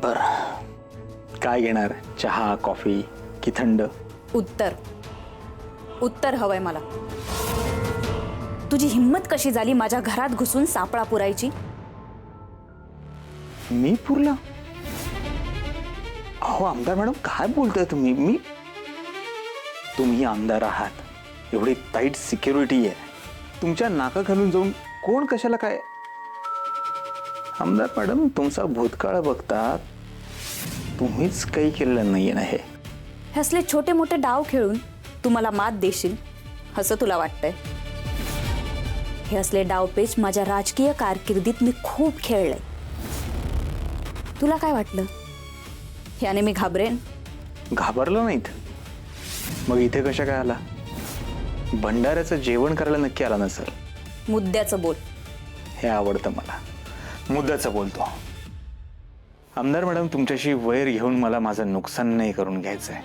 बर, काय घेणार? चहा, कॉफी की थंड? उत्तर उत्तर हवंय मला. तुझी हिम्मत कशी झाली माझ्या घरात घुसून सापळा पुरायची? मी पुरला? अहो आमदार मॅडम, काय बोलताय तुम्ही? तुम्ही आमदार आहात, एवढी टाईट सिक्युरिटी आहे, तुमच्या नाकाखालून जाऊन कोण कशाला काय? आमदार मॅडम, तुमचा भूतकाळ बघता तुम्हीच काही केलेलं नाहीये ना. हे असले छोटे मोठे डाव खेळून तू मला मात देशील असं तुला वाटतंय? हे असले डावपेच माझ्या राजकीय कारकिर्दीत मी खूप खेळले. तुला काय वाटलं याने मी घाबरेन? घाबरलो नाहीत मग इथे कशा काय आला? भंडाऱ्याचं जेवण करायला नक्की आला नसेल. मुद्द्याचं बोल. हे आवडतं मला, मुद्द्याचं बोलतो. आमदार मॅडम, तुमच्याशी वैर घेऊन मला माझं नुकसान नाही करून घ्यायचंय.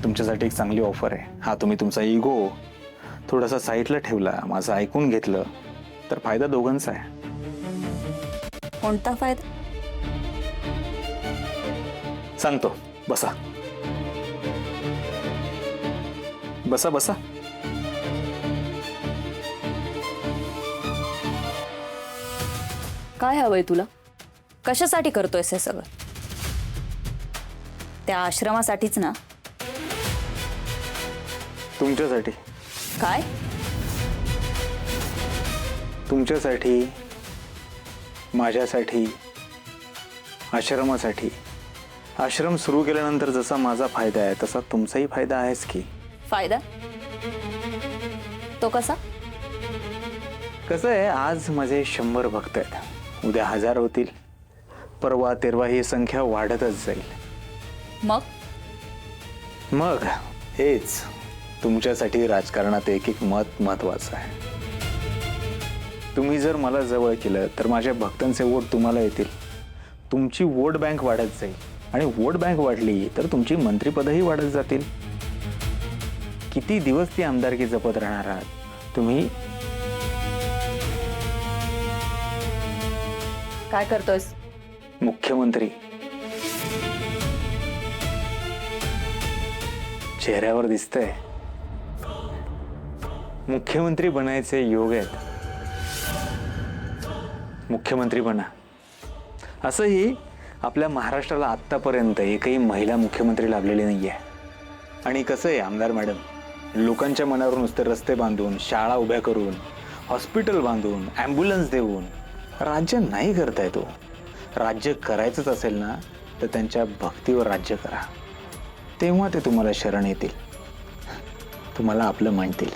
तुमच्यासाठी एक चांगली ऑफर आहे. हा, तुम्ही तुमचा इगो थोडासा साईडला ठेवला, माझं ऐकून घेतलं तर फायदा दोघांचा आहे. कोणता फायदा? सांगतो, बसा बसा बसा. काय हवंय तुला? कशासाठी करतोयस हे सगळं? त्या आश्रमासाठीच ना? तुमच्यासाठी. काय? तुमच्यासाठी, माझ्यासाठी, आश्रमासाठी. आश्रम सुरू केल्यानंतर जसा माझा फायदा आहे तसा तुमचाही फायदा आहेच की. फायदा? तो कसा? कसं आहे, आज माझे 100 भक्त आहेत, उद्या 1000 होतील, परवा तेरवा ही संख्या वाढतच जाईल. मग हेच तुमच्यासाठी राजकारणात एक एक मत महत्वाचं आहे. तुम्ही जर मला जवळ केलं तर माझ्या भक्तांचे वोट तुम्हाला येतील, तुमची वोट बँक वाढत जाईल, आणि वोट बँक वाढली तर तुमची मंत्रिपदही वाढत जातील. किती दिवस ती आमदारकी जपत राहणार आहात तुम्ही? काय करतोयस? मुख्यमंत्री. चेहऱ्यावर दिसतंय मुख्यमंत्री बनायचे योग आहेत. मुख्यमंत्री बना. असंही आपल्या महाराष्ट्राला आत्तापर्यंत एकही महिला मुख्यमंत्री लाभलेली नाहीये. आणि कसं आहे आमदार मॅडम, लोकांच्या मनावर नुसते रस्ते बांधून, शाळा उभ्या करून, हॉस्पिटल बांधून, ॲम्ब्युलन्स देऊन राज्य नाही करता येतो. राज्य करायचंच असेल ना तर त्यांच्या भक्तीवर राज्य करा, तेव्हा ते तुम्हाला शरण येतील, तुम्हाला आपलं मानतील.